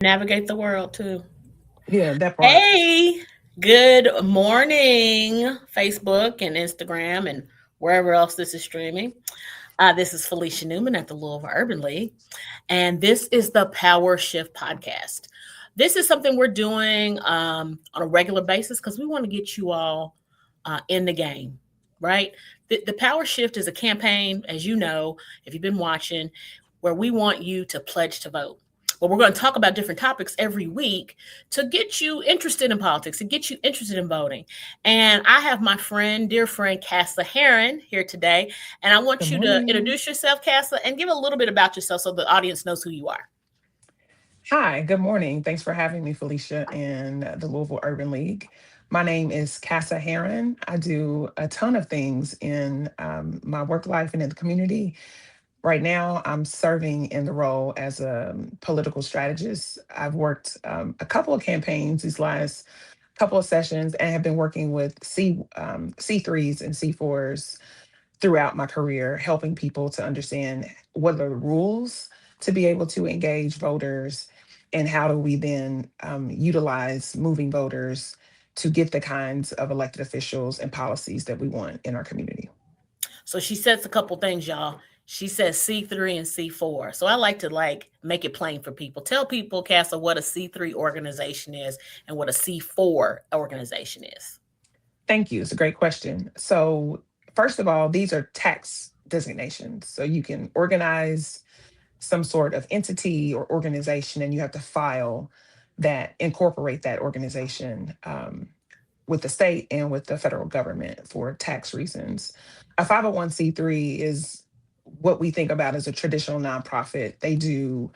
Navigate the world too. Yeah, that part. Hey, good morning, Facebook and Instagram and wherever else this is streaming. This is Felicia Nu'Man at the Louisville Urban League, and this is the Power Shift Podcast. This is something we're doing on a regular basis because we want to get you all in the game, right? The Power Shift is a campaign, as you know, if you've been watching, where we want you to pledge to vote. Well, we're going to talk about different topics every week to get you interested in politics, to get you interested in voting. And I have my friend, dear friend, Casa Heron here today. And I Good want you to morning. introduce yourself, Casa, and give a little bit about yourself so the audience knows who you are. Hi, good morning. Thanks for having me, Felicia, in the Louisville Urban League. My name is Casa Heron. I do a ton of things in my work life and in the community. Right now, I'm serving in the role as a political strategist. I've worked a couple of campaigns these last couple of sessions and have been working with C3s and C4s throughout my career, helping people to understand what are the rules to be able to engage voters and how do we then utilize moving voters to get the kinds of elected officials and policies that we want in our community. So she sets a couple things, y'all. She says C3 and C4. So I like to make it plain for people. Tell people, Casa, what a C3 organization is and what a C4 organization is. Thank you. It's a great question. So, first of all, these are tax designations. So, you can organize some sort of entity or organization, and you have to file that, incorporate that organization with the state and with the federal government for tax reasons. A 501c3 is what we think about as a traditional nonprofit. They do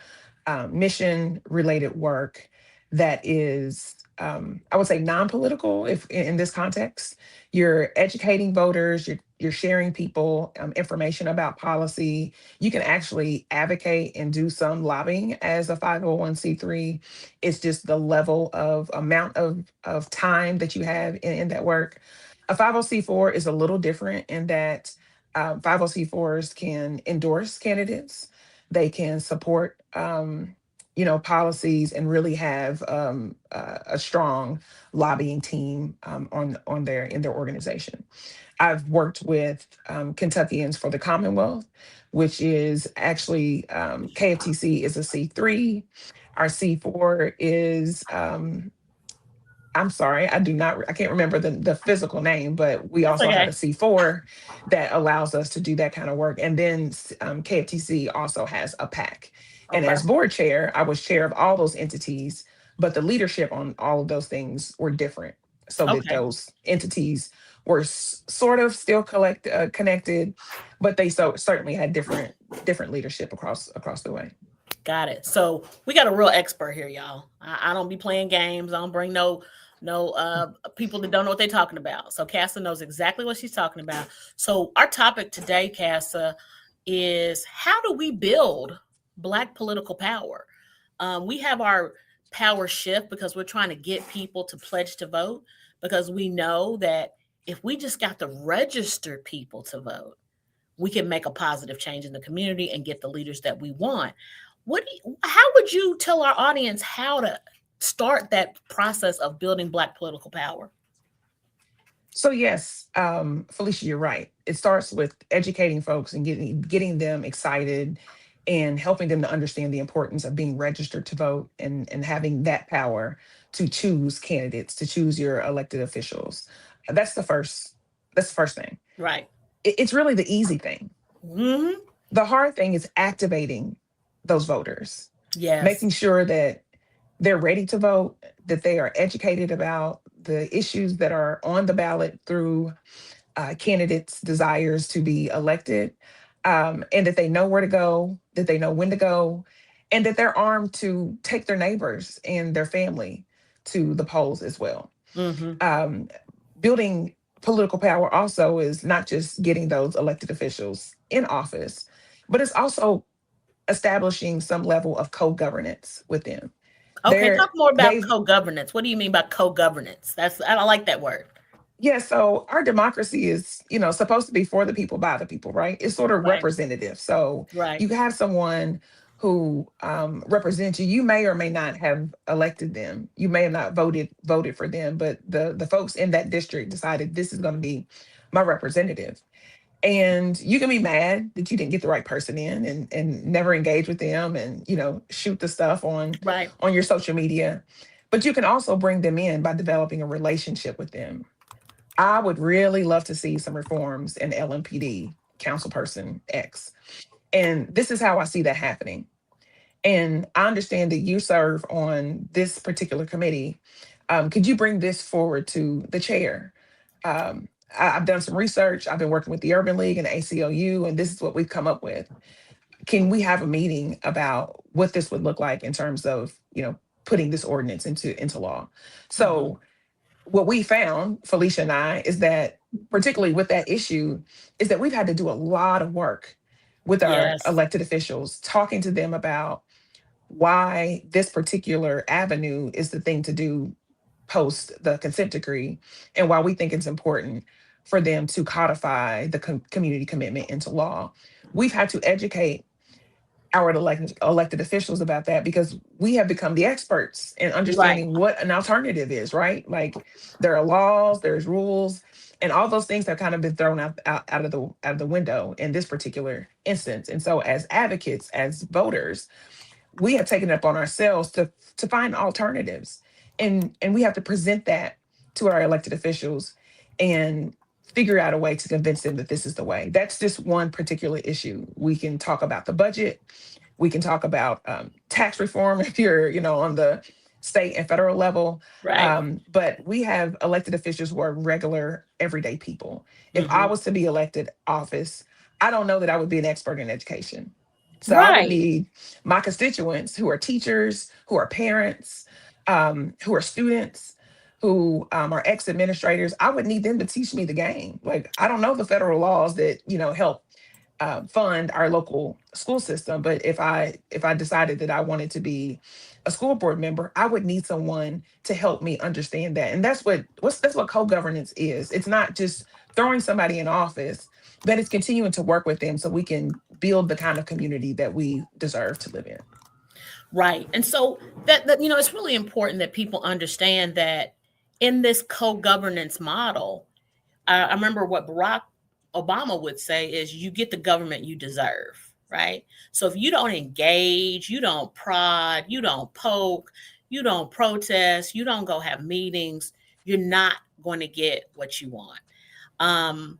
mission related work that is, I would say, non political. If in this context, you're educating voters, you're sharing people information about policy. You can actually advocate and do some lobbying as a 501c3. It's just the level of amount of time that you have in that work. A 50c4 is a little different in that 50c4s can endorse candidates. They can support, policies and really have a strong lobbying team on their in their organization. I've worked with Kentuckians for the Commonwealth, which is actually KFTC is a C3. Our C4 is I'm sorry, I can't remember the physical name, but we That's also have okay. a C4 that allows us to do that kind of work. And then KFTC also has a PAC. And Okay. as board chair, I was chair of all those entities, but the leadership on all of those things were different, so that Okay. those entities were sort of still connected, but they certainly had different leadership across the way. Got it. So we got a real expert here, y'all. I don't be playing games. I don't bring no people that don't know what they're talking about. So Casa knows exactly what she's talking about. So our topic today, Casa, is how do we build Black political power? We have our power shift because we're trying to get people to pledge to vote because we know that if we just got the registered people to vote, we can make a positive change in the community and get the leaders that we want. How would you tell our audience how to start that process of building Black political power? So yes, Felicia, you're right. It starts with educating folks and getting them excited and helping them to understand the importance of being registered to vote and having that power to choose candidates, to choose your elected officials. That's the first. That's the first thing. Right. It's really the easy thing. Hmm. The hard thing is activating those voters, Yes. making sure that they're ready to vote, that they are educated about the issues that are on the ballot through candidates' desires to be elected, and that they know where to go, that they know when to go, and that they're armed to take their neighbors and their family to the polls as well. Hmm. Um, Building political power also is not just getting those elected officials in office, but it's also establishing some level of co-governance with them. Okay. Talk more about They've co-governance. What do you mean by co-governance? I don't like that word. Yeah, so our democracy is, supposed to be for the people, by the people, right? It's sort of Right. representative. So Right. you have someone who represent you. You may or may not have elected them. You may have not voted for them, but the folks in that district decided this is going to be my representative. And you can be mad that you didn't get the right person in, and never engage with them, and shoot the stuff Right. on your social media. But you can also bring them in by developing a relationship with them. I would really love to see some reforms in LMPD, Councilperson X. And this is how I see that happening. And I understand that you serve on this particular committee. Could you bring this forward to the chair? I've done some research. I've been working with the Urban League and the ACLU, and this is what we've come up with. Can we have a meeting about what this would look like in terms of, putting this ordinance into law? Hmm. So what we found, Felicia and I, is that particularly with that issue, is that we've had to do a lot of work with our Yes. elected officials, talking to them about why this particular avenue is the thing to do post the consent decree, and why we think it's important for them to codify the community commitment into law. We've had to educate our elected officials about that, because we have become the experts in Right. understanding what an alternative is, right? Like, there are laws, there's rules, and all those things have kind of been thrown out of the window in this particular instance. And so as advocates, as voters, we have taken it up on ourselves to find alternatives, and we have to present that to our elected officials and figure out a way to convince them that this is the way. That's just one particular issue. We can talk about the budget. We can talk about tax reform if you're, on the state and federal level. Right. But we have elected officials who are regular, everyday people. If I Hmm. was to be elected office, I don't know that I would be an expert in education. So I would Right. need my constituents who are teachers, who are parents, who are students, who are ex-administrators. I would need them to teach me the game. Like, I don't know the federal laws that help fund our local school system, but if I decided that I wanted to be a school board member, I would need someone to help me understand that. And that's what co-governance is. It's not just throwing somebody in office, but it's continuing to work with them so we can build the kind of community that we deserve to live in. Right. And so that it's really important that people understand that in this co-governance model, I remember what Barack Obama would say is you get the government you deserve, right? So if you don't engage, you don't prod, you don't poke, you don't protest, you don't go have meetings, you're not going to get what you want. Um,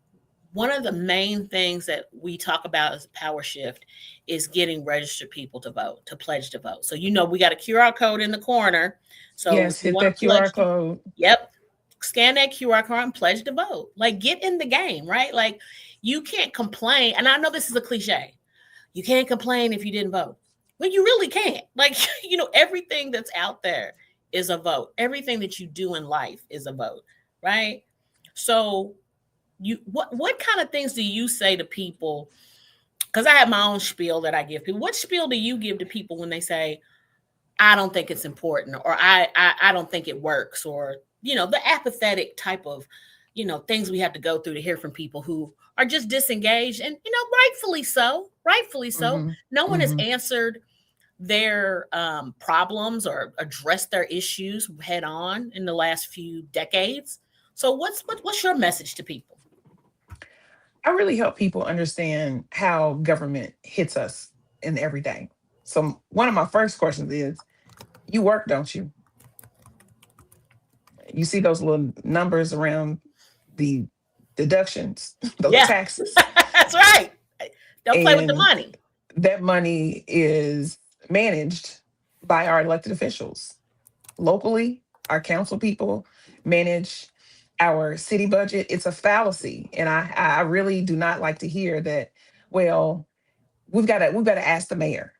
One of the main things that we talk about as a power shift is getting registered people to vote, to pledge to vote. So we got a QR code in the corner. So if Yes, you hit want that to pledge QR code. yep, scan that QR code and pledge to vote. Like, get in the game, right? Like, you can't complain. And I know this is a cliche. You can't complain if you didn't vote. Well, you really can't. Like, everything that's out there is a vote. Everything that you do in life is a vote, right? So what kind of things do you say to people? Because I have my own spiel that I give people. What spiel do you give to people when they say, I don't think it's important, or I don't think it works, or the apathetic type of things we have to go through to hear from people who are just disengaged, and rightfully so. Hmm. No one has Hmm. answered their problems or addressed their issues head on in the last few decades. So what's your message to people? I really help people understand how government hits us in every day. So one of my first questions is, you work, don't you? You see those little numbers around the deductions, those Yeah. taxes, That's right. Don't play with the and money. that money is managed by our elected officials locally. Our council people manage our city budget. It's a fallacy, and I really do not like to hear that. Well, we've got to ask the mayor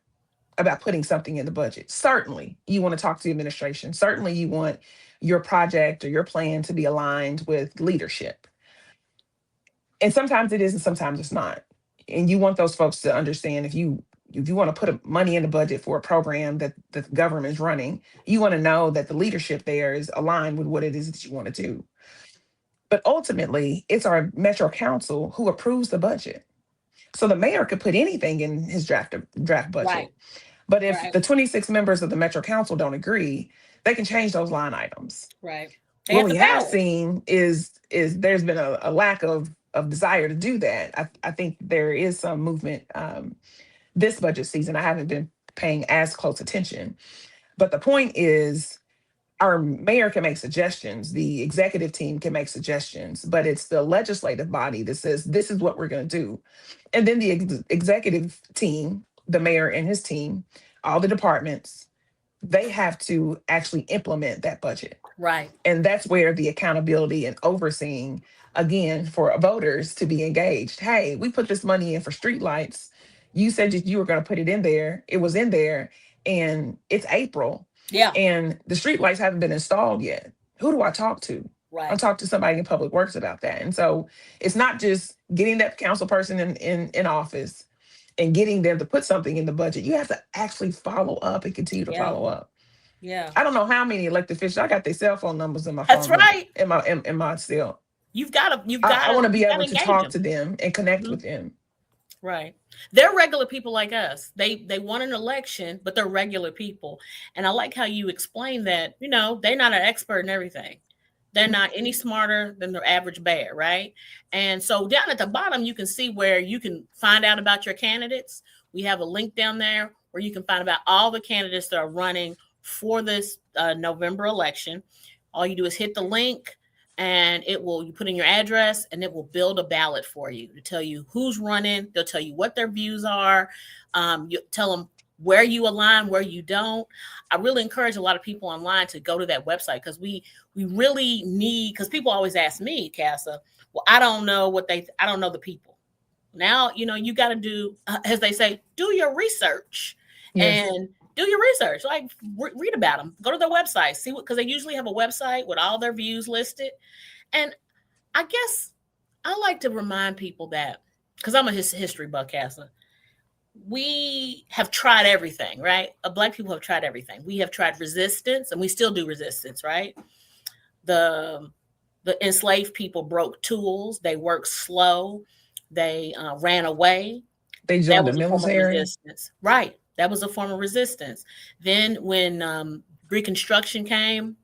about putting something in the budget. Certainly, you want to talk to the administration. Certainly, you want your project or your plan to be aligned with leadership. And sometimes it is, and sometimes it's not. And you want those folks to understand, if you want to put money in the budget for a program that the government is running, you want to know that the leadership there is aligned with what it is that you want to do. But ultimately, it's our metro council who approves the budget. So the mayor could put anything in his draft Right. budget. But if Right. the 26 members of the Metro Council don't agree, they can change those line items. Right. They What have we the have power. seen is there's been a lack of desire to do that. I think there is some movement this budget season. I haven't been paying as close attention, but the point is our mayor can make suggestions, the executive team can make suggestions, but it's the legislative body that says this is what we're going to do. And then the executive team, the mayor and his team, all the departments, they have to actually implement that budget. Right. And that's where the accountability and overseeing, again, for voters to be engaged. Hey, we put this money in for streetlights. You said that you were going to put it in there. It was in there, and it's April, Yeah. and the streetlights haven't been installed yet. Who do I talk to? I'll Right. talk to somebody in public works about that. And so it's not just getting that council person in office and getting them to put something in the budget. You have to actually follow up and continue to Yeah. follow up. Yeah. I don't know how many elected officials. I got their cell phone numbers in my That's phone, but right. in my still. You've I gotta want to be you able gotta to engage talk them. to them and connect Mhm. with them. Right. They're regular people like us. They won an election, but they're regular people. And I like how you explain that, they're not an expert in everything. They're not any smarter than the average bear, right? And so down at the bottom, you can see where you can find out about your candidates. We have a link down there where you can find about all the candidates that are running for this November election. All you do is hit the link, and you put in your address, and it will build a ballot for you to tell you who's running. They'll tell you what their views are. You tell them where you align, where you don't. I really encourage a lot of people online to go to that website, because we really need, because people always ask me, Casa, well, I don't know the people. Now, you got to do, as they say, do your research Yes. and do your research. Like, read about them, go to their website, see what, because they usually have a website with all their views listed. And I guess I like to remind people that, because I'm a history buff, Casa, we have tried everything, right? Black people have tried everything. We have tried resistance, and we still do resistance, right? The the enslaved people broke tools. They worked slow. They ran away. They That joined the was a form of military. resistance, right? That was a form of resistance. Then, when Reconstruction came,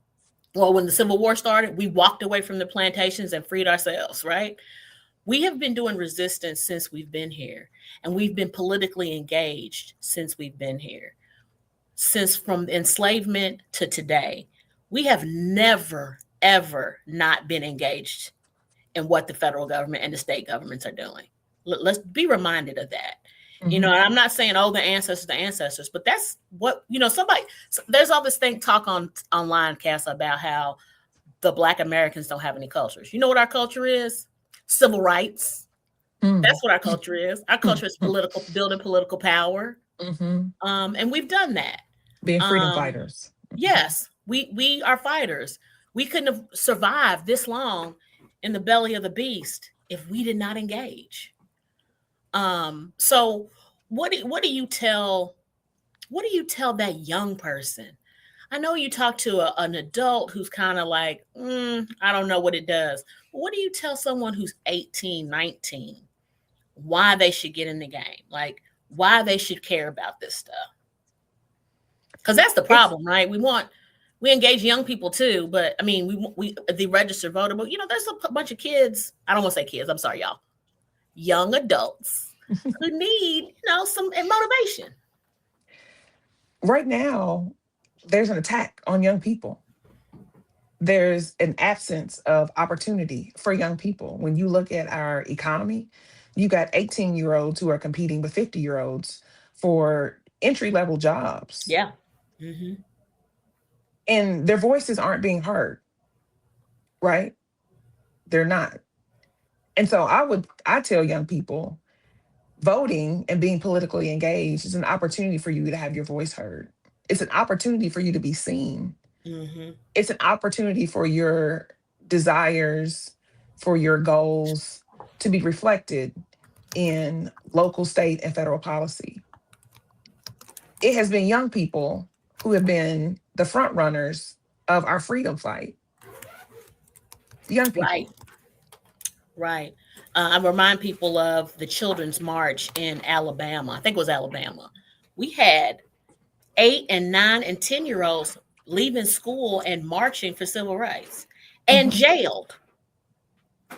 well, when the Civil War started, we walked away from the plantations and freed ourselves, right? We have been doing resistance since we've been here, and we've been politically engaged since we've been here. Since from enslavement to today, we have never, ever not been engaged in what the federal government and the state governments are doing. Let's be reminded of that. Mhm. And I'm not saying, oh, the ancestors, but that's what, there's all this talk online, Cass, about how the Black Americans don't have any cultures. You know what our culture is? Civil rights. Mm. That's what our culture is. Our culture is building political power. Mhm. And we've done that. Being freedom Um, fighters. Mhm. yes, we are fighters. We couldn't have survived this long in the belly of the beast if we did not engage. So what do you tell that young person? I know you talk to an adult who's kind of like, I don't know what it does. What do you tell someone who's 18, 19, why they should get in the game? Like, why they should care about this stuff? Because that's the It's problem, right? We engage young people too, but I mean, we the registered voter, but there's a bunch of kids. I don't want to say kids. I'm sorry, y'all. Young adults who need, some motivation. right now there's an attack on young people. There's an absence of opportunity for young people. When you look at our economy, you got 18-year-olds who are competing with 50-year-olds for entry level jobs, Yeah. Hmm. and their voices aren't being heard, right? They're not. And so I tell young people, voting and being politically engaged is an opportunity for you to have your voice heard. It's an opportunity for you to be seen. Hmm. It's an opportunity for your desires, for your goals to be reflected in local, state, and federal policy. It has been young people who have been the front runners of our freedom fight. Young Right. people. Right. I remind people of the Children's March in Alabama. I think it was Alabama. We had 8 and 9 and 10-year-olds leaving school and marching for civil rights and Hmm. jailed.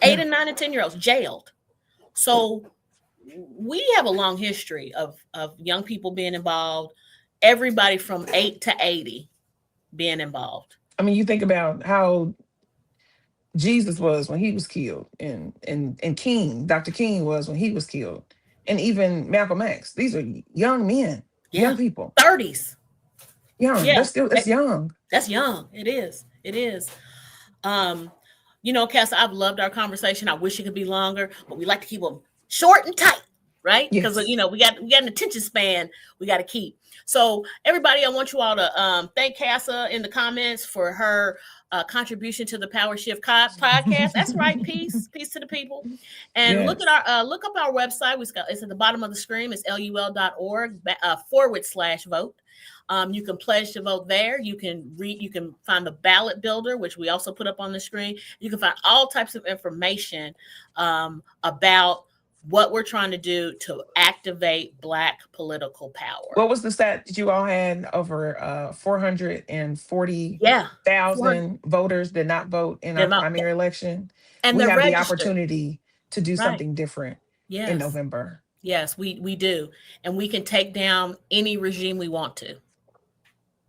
8 Yeah. and 9 and 10-year-olds jailed. So we have a long history of young people being involved, everybody from 8 to 80 being involved. I mean, you think about how Jesus was when he was killed, and King, Dr. King was when he was killed, and even Malcolm X. These are young men, young Yeah. people, 30s. young. Yeah. They're still, it's young. That's young. It is. It is. Um, Cass, I've loved our conversation. I wish it could be longer, but we like to keep them short and tight, right? Because Yes. we got an attention span we got to keep. So everybody, I want you all to thank Casa in the comments for her contribution to the Power Shift podcast. That's right, peace to the people. And look at Yes. our look up our website. It's at the bottom of the screen. It's lul.org /vote. You can pledge to vote there. You can read. You can find the ballot builder, which we also put up on the screen. You can find all types of information about what we're trying to do to activate Black political power. What was the stat that you all had? Over Yeah, 400, 440,000 voters did not vote in our primary election. and We they're have the registered. opportunity to do Right. something different in Yes. November. Yes, we do, and we can take down any regime we want to.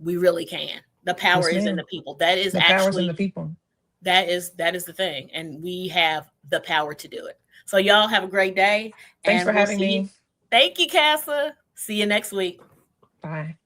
We really can. The power Yes, is in the ma'am. people. That is The powers in the actually people. that is the thing, and we have the power to do it. So y'all have a great day, Thanks and for we'll having see you. me. Thank you, Casa. See you next week. Bye.